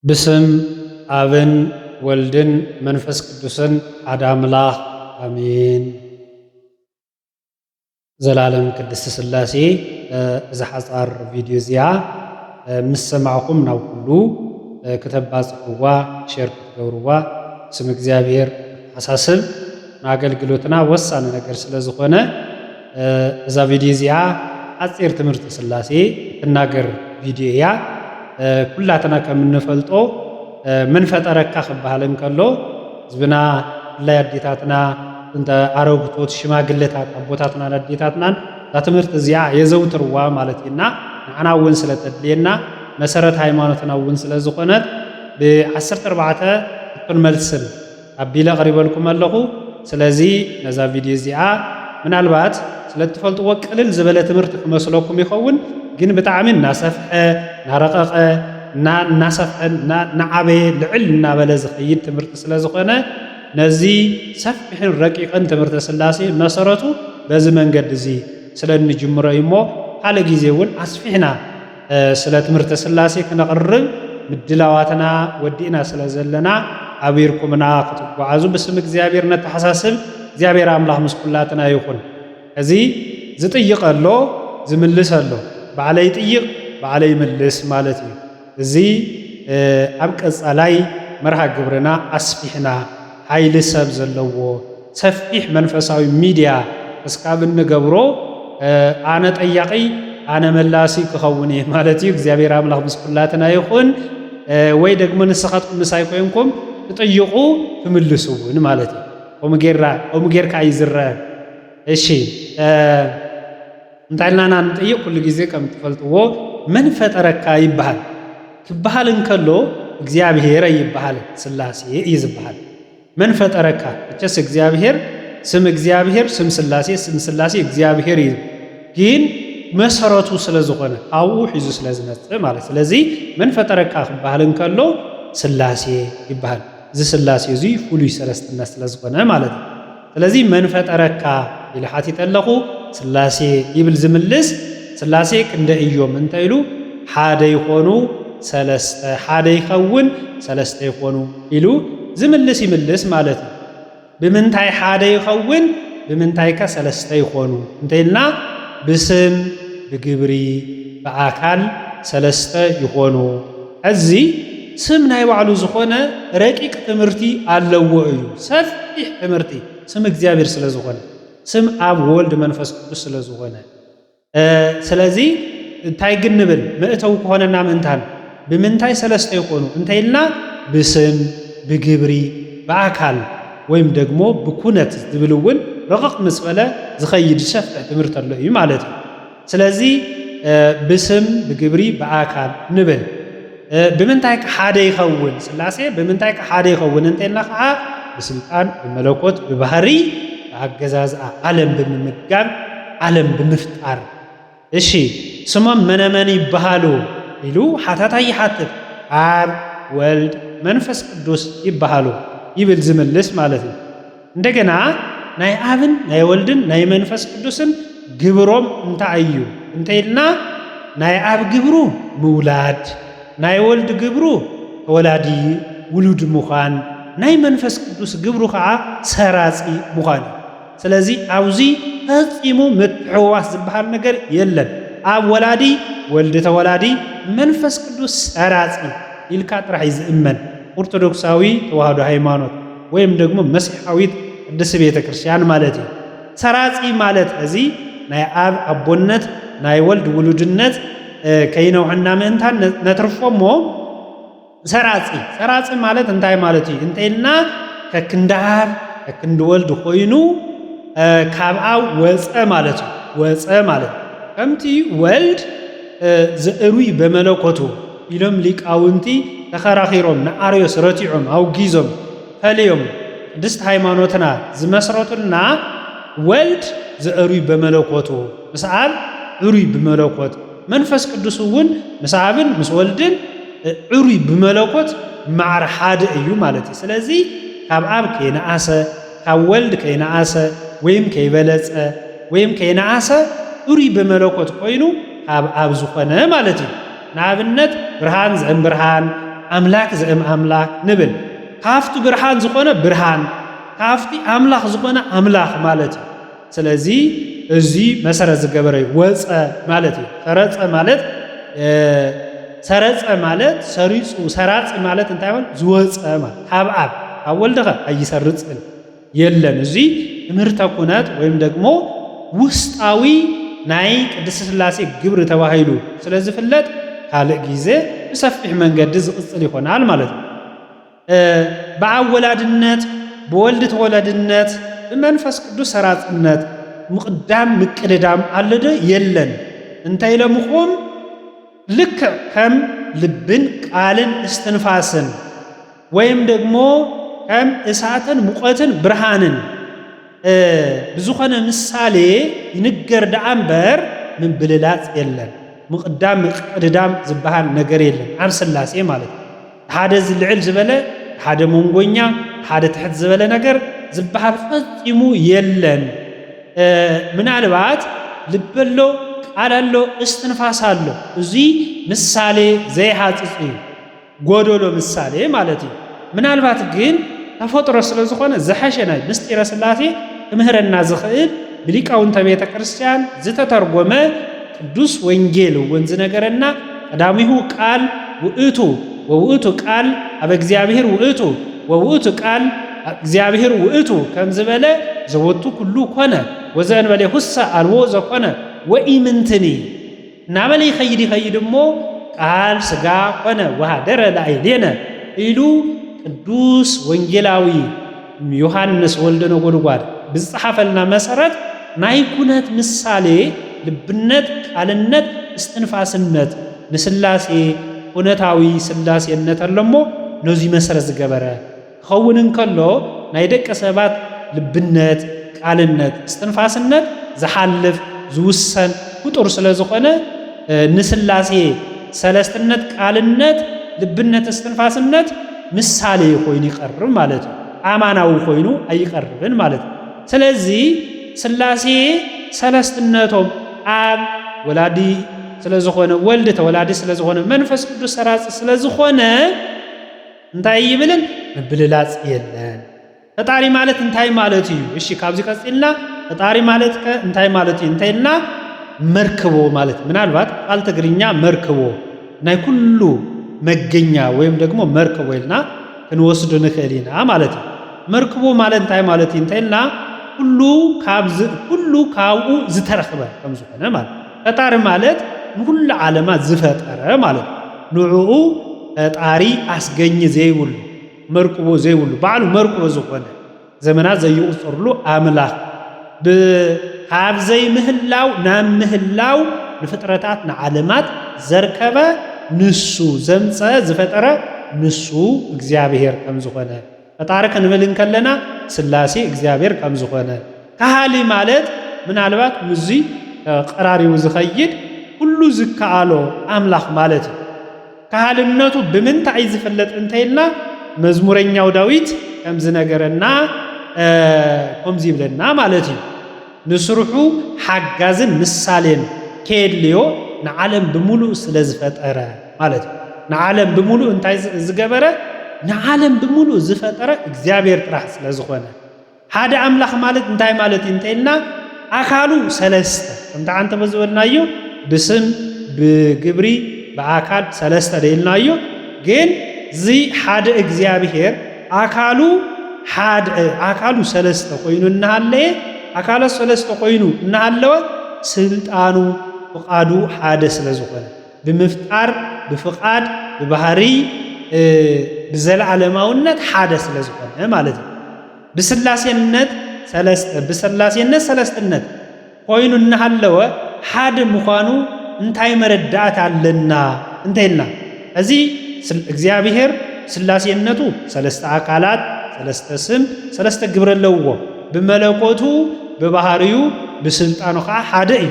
بسم አብን ወልድን መንፈስ ቅዱስን ሓደ አምላኽ አሜን። ዘላለም ቅድስት ሥላሴ እዚ ሓፃር ቪድዮ እዚኣ ምስ ሰማዕኹም ናብ ኩሉ ክተባፅሕዋ ሼር ክትገብርዋ ስም እግዚአብሔር ሓሳስብ ንአገልግሎትና ወሳኒ ነገር ስለ ዝኾነ እዛ ቪድዮ እዚኣ ሓፂር ትምህርቲ ሥላሴ ትናገር ቪድዮ እያ። ኩላትና ከምንፈልጦ ምን ፈጠረካ ክበሃል እንከሎ ህዝብና ላይ አዴታትና እንተ አረጉቶት ሽማግሌታት አቦታትና አዴታትና ትምህርት እዚኣ የዘውትርዋ ማለት እና ንዓና እውን ስለተድልየና መሰረት ሃይማኖትና እውን ስለዝኾነት ብ14 እኩል መልስን አቢለ ቀሪበልኩም ኣለኹ። ስለዚ ነዛ ቪድዮ እዚኣ ምናልባት ስለትፈልጥዎ ቅልል ዝበለ ትምህርቲ ክመስለኩም ይኸውን ግን ብጣዕሚ እናሰፍሐ ናረቀቀ እናሰፍሐ ናዓበየ ልዕል እናበለ ዝኸይድ ትምህርቲ ስለ ዝኾነ ነዚ ሰፊሕን ረቂቕን ትምህርቲ ሥላሴ መሰረቱ በዚ መንገድ እዚ ስለ እንጅምሮ እሞ ካለ ጊዜ እውን አስፊሕና ስለ ትምህርቲ ሥላሴ ክነቕርብ ምድላዋትና ወዲእና ስለ ዘለና አብርኩምና ክትጓዓዙ ብስም እግዚአብሔር ነተሓሳስብ እግዚአብሔር አምላኽ ምስ ኩላትና ይኹን። እዚ ዝጥይቕ ኣሎ ዝምልስ ኣሎ ባዕለይ ጥይቕ ባዕለይ ምልስ ማለት እዩ። እዚ ኣብ ቀጻላይ መርሃ ግብርና አስፊሕና ኃይሊ ሰብ ዘለዎ ሰፊሕ መንፈሳዊ ሚድያ እስካብ እንገብሮ አነ ጠያቂ አነ መላሲ ክኸውን እየ ማለት እዩ። እግዚአብሔር አምላኽ ምስ ኩላትና ይኹን። ወይ ደግሞ ንስኻትኩም ምሳይ ኮይንኩም ትጥይቑ ትምልሱ እውን ማለት እዩ። ከምኡ ጌርካ እዩ ዝረአ። እሺ እንታይ ኢልና ንጥይቕ ኩሉ ጊዜ ከም ትፈልጥዎ መን ፈጠረካ ይበሃል ክበሃል እንከሎ እግዚአብሔር ይበሃል ሥላሴ እዩ ዝበሃል። መን ፈጠረካ እቸስ እግዚአብሔር ስም ሥላሴ ስም ሥላሴ እግዚአብሔር እዩ ግን መሰረቱ ስለ ዝኾነ ኣብኡ ሒዙ ስለ ዝመጽእ ማለት ስለዚ መን ፈጠረካ ክበሃል እንከሎ ሥላሴ ይበሃል። እዚ ሥላሴ እዚ ፍሉይ ሰለስትነት ስለ ዝኾነ ማለት እዩ። ስለዚ መን ፈጠረካ ኢሉ ሓቲት ኣለኹ ሥላሴ ይብል ዝምልስ ሥላሴ ክንደ እዮም እንታይ ኢሉ ሓደ ይኾኑ ሰለስተ ሓደ ይኸውን ሰለስተ ይኾኑ ኢሉ ዝምልስ ይምልስ ማለት እዩ። ብምንታይ ሓደ ይኸውን ብምንታይ ከ ሰለስተ ይኾኑ እንተኢልና ብስም ብግብሪ ብኣካል ሰለስተ ይኾኑ። እዚ ስም ናይ ባዕሉ ዝኾነ ረቂቕ ትምህርቲ ኣለዎ እዩ። ሰፊሕ ትምህርቲ ስም እግዚአብሔር ስለ ዝኾነ ስም አብ ወልድ መንፈስ ቅዱስ ስለ ዝኾነ ስለዚ እንታይ ግን ንብል ምእተው ከሆነና ምንታን ብምንታይ ሰለስተ ይኾኑ እንተኢልና ብስም ብግብሪ ብኣካል ወይም ደግሞ ብኩነት ዝብል እውን ረቐቕ ምስ በለ ዝኸይድ ሰፊሕ ትምህርቲ ኣሎ እዩ ማለት እዩ። ስለዚ ብስም ብግብሪ ብኣካል ንብል ብምንታይ ሓደ ይኸውን ሥላሴ ብምንታይ ሓደ ይኸውን እንተኢልና ከዓ ብስልጣን ብመለኮት ብባህሪ ብኣገዛዝኣ ዓለም ብምምጋብ ዓለም ብምፍጣር። እሺ ስሞም መነመን ይበሃሉ ኢሉ ሓታታ ይሓትት አብ ወልድ መንፈስ ቅዱስ ይበሃሉ ይብል ዝምልስ ማለት እዩ። እንደገና ናይ አብን ናይ ወልድን ናይ መንፈስ ቅዱስን ግብሮም እንታይ እዩ እንተኢልና ናይ አብ ግብሩ ምውላድ ናይ ወልድ ግብሩ ተወላዲ ውሉድ ምዃን ናይ መንፈስ ቅዱስ ግብሩ ከዓ ሰራጺ ምዃን እዩ። ስለዚ ኣብዚ ፈጺሙ ምትሕውዋስ ዝበሃል ነገር የለን። አብ ወላዲ ወልድ ተወላዲ መንፈስ ቅዱስ ሰራጺ ኢልካ ጥራሕ ይዝእመን ኦርቶዶክሳዊ ተዋህዶ ሃይማኖት ወይም ደግሞ መሲሐዊት ቅድስት ቤተ ክርስቲያን ማለት እዩ። ሰራጺ ማለት እዚ ናይ አብ አቦነት ናይ ወልድ ውሉድነት ከይነውሕና ምእንታን ነትርፎሞ ሰራጺ ማለት እንታይ ማለት እዩ እንተኢልና ከክንደ አብ ከክንደ ወልድ ኮይኑ ካብ አብ ወፀ ማለት እዩ። ወፀ ማለት ከምቲ ወልድ ዘእሩይ በመለኮቱ ኢሎም ሊቃውንቲ ተኸራኺሮም ንአርዮስ ረቲዖም አውጊዞም ፈልዮም ቅድስት ሃይማኖትና ዝመስረቱልና ወልድ ዘእሩይ በመለኮቱ ምስ አብ እሩይ ብመለኮት መንፈስ ቅዱስ እውን ምስ አብን ምስ ወልድን እሩይ ብመለኮት ማዕረ ሓደ እዩ ማለት እዩ። ስለዚ ካብ አብ ከይነአሰ ካብ ወልድ ከይነአሰ ወይም ከይበለፀ ወይም ከይነአሰ እሩይ በመለኮት ኮይኑ ካብ አብ ዝኾነ ማለት እዩ። ንኣብነት ብርሃን ዘእም ብርሃን ኣምላክ ዘእም ኣምላክ ንብል ካፍቲ ብርሃን ዝኾነ ብርሃን ካፍቲ ኣምላኽ ዝኾነ ኣምላኽ ማለት እዩ ስለዚ እዚ መሰረት ዝገበረ ወፀ ማለት እዩ ሰረፀ ማለት ሰሪፁ ሰራፂ ማለት እንታይ ማለት ዝወፀ ማለት ካብ ኣብ ወልድኸ ኣይሰርፅን የለን እዚ ትምህርተ ኩነት ወይም ደግሞ ውስጣዊ ናይ ቅድስት ሥላሴ ግብሪ ተባሂሉ ስለዝፍለጥ ካልእ ጊዜ ብሰፊሕ መንገዲ ዝቕፅል ይሆናል ማለት ነው በአብ ወላድነት በወልድ ተወላድነት በመንፈስ ቅዱስ ሰራጽነት ምቅዳም ምቅድዳም አለደ የለን እንታይ ለምኾም ልክ ከም ልብን ቃልን እስትንፋስን ወይም ደግሞ ከም እሳትን ሙቀትን ብርሃንን ብዙኾነ ምሳሌ ይንገር ዳአምበር ምን ብልላጽ የለን ምቅዳም ምቅድዳም ዝበሃል ነገር የለን ኣብ ሥላሴ ማለት ሓደ ዝልዕል ዝበለ ሓደ መንጎኛ ሓደ ትሕት ዝበለ ነገር ዝበሃል ፈጺሙ የለን ምናልባት ልበሎ ቃላሎ እስትንፋስ አሎ እዚ ምሳሌ ዘይሃጽጽ ጎዶሎ ምሳሌ ማለት እዩ ምናልባት ግን ተፈጥሮ ስለዝኾነ ዘሐሸናይ ምስጢረ ሥላሴ ትምህረና ዝኽእል ብሊቃውንተ ቤተ ክርስቲያን ዝተተርጎመ ቅዱስ ወንጌል ወንዝ ነገረና ቀዳሚሁ ቃል ውእቱ ወውእቱ ቃል አብ እግዚአብሔር ውእቱ ወውእቱ ቃል እግዚአብሔር ውእቱ ከም ዝበለ ዘወቱ ኩሉ ኮነ ወዘእንበለ ሁሳ አልቦ ዘኮነ ወኢምንትኒ ናበለ ይኸይድ እሞ ቃል ስጋ ኮነ ወሃደረ ላዕሌነ ኢሉ ቅዱስ ወንጌላዊ ዮሐንስ ወልደ ነጎድጓድ ብዝጸሐፈልና መሰረት ናይ ኩነት ምሳሌ ልብነት ቃልነት እስትንፋስነት ንሥላሴ ኩነታዊ ሥላሴነት አለሞ ነዚህ መሰረት ዝገበረ ኸውን ከሎ ናይ ደቀ ሰባት ልብነት ቃልነት እስትንፋስነት ዝሓልፍ ዝውሰን ፍጡር ስለዝኾነ ንሥላሴ ሰለስትነት ቃልነት ልብነት እስትንፋስነት ምሳሌ ኮይኑ ይቀርብ ማለት ነው አማናዊ ኮይኑ አይቀርብን ማለት ነው ስለዚህ ሥላሴ ሰለስትነቶም አብ ወላዲ ስለዝኾነ ወልድ ተወላዲ ስለዝኾነ መንፈስ ቅዱስ ሰራጽ ስለዝኾነ እንታይ ይብልን ብልላጽ የለን ፈጣሪ ማለት እንታይ ማለት እዩ እሺ ካብዚ ቀጽልና ፈጣሪ ማለት እንታይ ማለት እዩ እንታይና መርክቦ ማለት ምናልባት ቃል ትግርኛ መርክቦ ናይ ኩሉ መገኛ ወይም ደግሞ መርክቦ ይልና ክንወስዱ ንኽእሊና ማለት እዩ መርክቦ ማለት እንታይ ማለት እዩ እንታይና ሁሉ ካብኡ ዝተረኽበ ከም ዝኾነ ማለት ፈጣሪ ማለት ንኩሉ ዓለማት ዝፈጠረ ማለት ንዕኡ ፈጣሪ አስገኝ ዘይብሉ መርክቦ ዘይብሉ ባዕሉ መርክቦ ዝኾነ ዘመናት ዘይቁጽርሉ አምላኽ ካብ ዘይምህላው ናብ ምህላው ንፍጥረታት ንዓለማት ዘርከበ ንሱ ዘምፀ ዝፈጠረ ንሱ እግዚአብሔር ከም ዝኾነ ፈጣሪ ክንብል ከለና ሥላሴ እግዚአብሔር ከም ዝኾነ ካህሊ ማለት ምናልባት ሙዚ ቀራሪው ዝኸይድ ሁሉ ዝከአሎ አምላኽ ማለት ካህልነቱ ብምንታይ ዝፍለጥ እንተይልና መዝሙረኛው ዳዊት ከም ዝነገረና ከምዚ ይብለና ማለት እዩ ንስሩሑ ሓጋዝን ምሳሌን ከየድልዮ ንዓለም ብምሉእ ስለዝፈጠረ ማለት እዩ ንዓለም ብምሉእ እንታይ ዝገበረ ንዓለም ብምሉእ ዝፈጠረ እግዚአብሔር ጥራሕ ስለዝኾነ ሓደ አምላኽ ማለት እንታይ ማለት እንተይልና አካሉ ሰለስተ እንታንተ በዝበልናዮ ብስም ብግብሪ በአካል ሰለስተ ደልናዮ ግን ዚ ሓደ እግዚአብሔር አካሉ ሰለስተ ኮይኑ እናሃለየ አካለ ሰለስተ ኮይኑ እናሃለወ ስልጣኑ ፍቃዱ ሓደ ስለዝኾነ ብምፍጣር ብፍቃድ ብባህሪ ብዘለዓለማውነት ሓደ ስለዝኾነ ማለት እዩ ብስላሴነት ሰለስትነት ኮይኑ እናሃለወ ሓደ ምዃኑ እንታይ መረዳእት አለና እንተይልና እዚ እግዚአብሔር ስላሴነቱ ሰለስተ አካላት ሰለስተ ስም ሰለስተ ግብረ ኣለዎ ብመለኮቱ በባህሪው በስልጣኑ ሓደ እዩ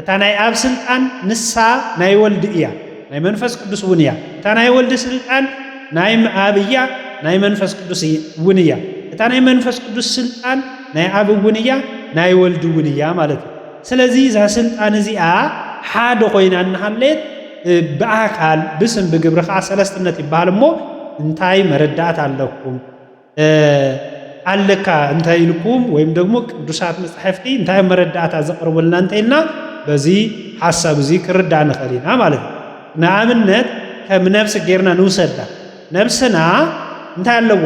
እታ ናይ አብ ስልጣን ንሳ ናይ ወልድ እያ ናይ መንፈስ ቅዱስ እውን እያ እታ ናይ ወልድ ስልጣን ናይ አብ እያ ናይ መንፈስ ቅዱስ እውን እያ እታ ናይ መንፈስ ቅዱስ ስልጣን ናይ አብ እውን እያ ናይ ወልድ እውን እያ ማለት እዩ ስለዚህ ዛ ስልጣን እዚኣ ሓደ ኮይና እናሃለየት በአካል ብስም በግብርኻ ሰለስትነት ይባሃል እሞ እንታይ መረዳት ኣለኩም አለካ እንታይ ይልኩም ወይም ደግሞ ቅዱሳት መጻሕፍቲ እንታይ መረዳት አዘቅርቡልና እንተይና በዚህ ሐሳብ እዚ ክርዳ ንኸሊና ማለት ነው። ንኣብነት ከም ነፍስ ጌርና ንውሰዳ ነፍስና እንታይ ኣለዋ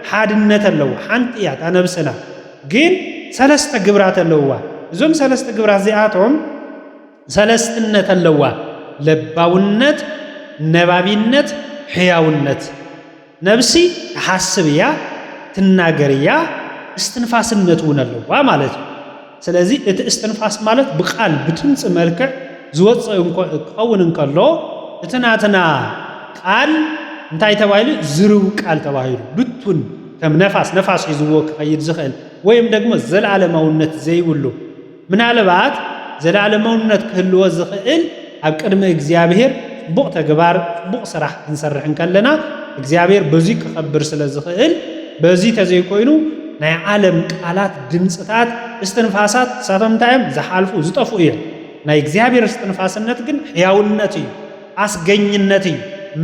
ሓድነት ኣለዋ ሓንቲ እያ እታ ነብስና ግን ሰለስተ ግብራት ኣለዋ እዞም ሰለስተ ግብራት እዚኣቶም ሰለስትነት ኣለዋ ለባውነት ነባቢነት ሕያውነት ነብሲ ተሓስብ እያ ትናገር እያ እስትንፋስነት እውን ኣለዋ ማለት እዩ ስለዚ እቲ እስትንፋስ ማለት ብቃል ብትምፅ መልክዕ ዝወፅእ ክኸውን እንከሎ እቲ ናትና ቃል እንታይ ተባሂሉ ዝርው ቃል ተባሂሉ ብቱን ከም ነፋስ ሒዝዎ ክኸይድ ዝኽእል ወይም ደግሞ ዘለዓለማውነት ዘይብሉ ምናልባት ዘለዓለማውነት ክህልዎ ዝኽእል ኣብ ቅድሚ እግዚአብሔር ጽቡቕ ተግባር ጽቡቕ ስራሕ ክንሰርሕ እንከለና እግዚአብሔር በዚ ክኸብር ስለ ዝኽእል በዚ ተዘይኮይኑ ናይ ዓለም ቃላት ድምፅታት እስትንፋሳት ሳቶም ታይም ዝሓልፉ ዝጠፉ እዮም ናይ እግዚአብሔር እስትንፋስነት ግን ሕያውነት እዩ አስገኝነት እዩ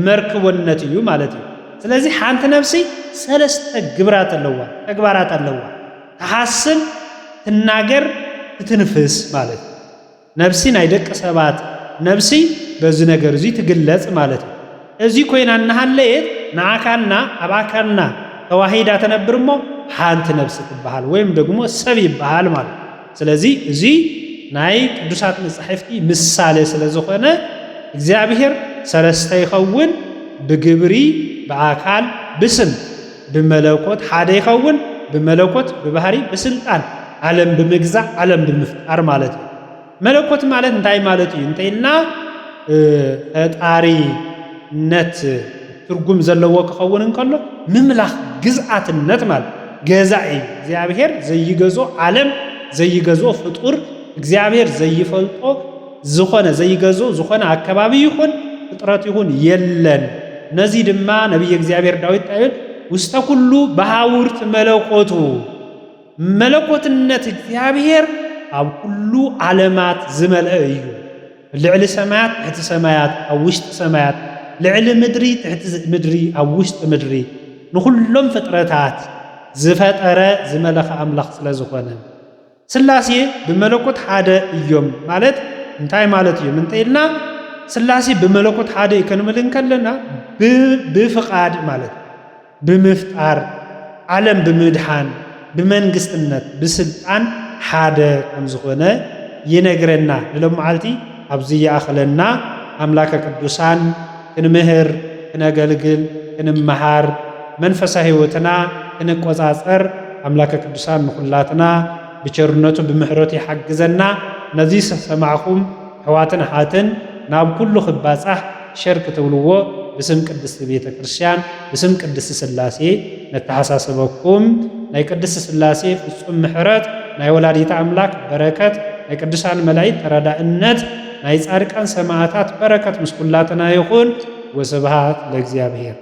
መርክቦነት እዩ ማለት እዩ ስለዚህ ሓንቲ ነፍሲ ሰለስተ ግብራት ኣለዋ ተግባራት ኣለዋ ተሓስብ ትናገር ትትንፍስ ማለት ነፍሲ ናይ ደቂ ሰባት ነፍሲ በዚ ነገር እዚ ትግለጽ ማለት እዩ እዚ ኮይና እናሃለየት ንኣካልና ኣብ ኣካልና ተዋሂዳ ተነብር እሞ ሓንቲ ነፍሲ ትበሃል ወይም ደግሞ ሰብ ይበሃል ማለት ስለዚ እዚ ናይ ቅዱሳት መጻሕፍቲ ምሳሌ ስለ ዝኾነ እግዚአብሔር ሰለስተ ይኸውን ብግብሪ በአካል ብስም ብመለኮት ሓደ ይኸውን ብመለኮት በባህሪ በስልጣን ዓለም ብምግዛእ ዓለም ብምፍጣር ማለት እዩ መለኮት ማለት እንታይ ማለት እዩ እንተይልና ፈጣሪነት ትርጉም ዘለዎ ክኸውን እንከሎ ምምላኽ ግዝአትነት ማለት ገዛኢ እግዚአብሔር ዘይገዞ ዓለም ዘይገዞ ፍጡር እግዚአብሔር ዘይፈልጦ ዝኾነ ዘይገዞ ዝኾነ አካባቢ ይኹን ፍጥረት ይኹን የለን ነዚ ድማ ነቢይ እግዚአብሔር ዳዊት ጣይል ውስተ ኩሉ በሃውርት መለኮቱ መለኮትነት እግዚአብሔር ኣብ ኩሉ ዓለማት ዝመልአ እዩ ልዕሊ ሰማያት ትሕቲ ሰማያት ኣብ ውሽጢ ሰማያት ልዕሊ ምድሪ ትሕቲ ምድሪ ኣብ ውሽጢ ምድሪ ንኩሎም ፍጥረታት ዝፈጠረ ዝመለኸ ኣምላኽ ስለ ዝኾነ ስላሴ ብመለኮት ሓደ እዮም ማለት እንታይ ማለት እዩ እንተይልና ስላሴ በመለኮት ሓደ ይከንምልን ከለና በፍቃድ ማለት በመፍጣር ዓለም በመድሃን በመንግስትነት በስልጣን ሓደ ከም ዝኾነ ይነግረና ለማዓልቲ ኣብዚ ያኸለና አምላከ ቅዱሳን ክንምህር ክነገልግል ክንመሃር መንፈሳዊ ህይወትና ክንቆጻጸር አምላከ ቅዱሳን ንኹላትና ብቸርነቱ ብምሕረቱ ይሐግዘና ነዚ ሰማዕኹም ሕዋትን ሓትን ናብ ኩሉ ክባጻሕ ሸርክ ትብልዎ ብስም ቅድስት ቤተ ክርስቲያን ብስም ቅድስት ስላሴ ነተሓሳሰበኩም ናይ ቅድስት ስላሴ ፍጹም ምሕረት ናይ ወላዲተ አምላክ በረከት ናይ ቅዱሳን መላእክት ተራዳእነት ናይ ጻድቃን ሰማዕታት በረከት ምስ ኩላትና ይኹን ወስብሐት ለእግዚአብሔር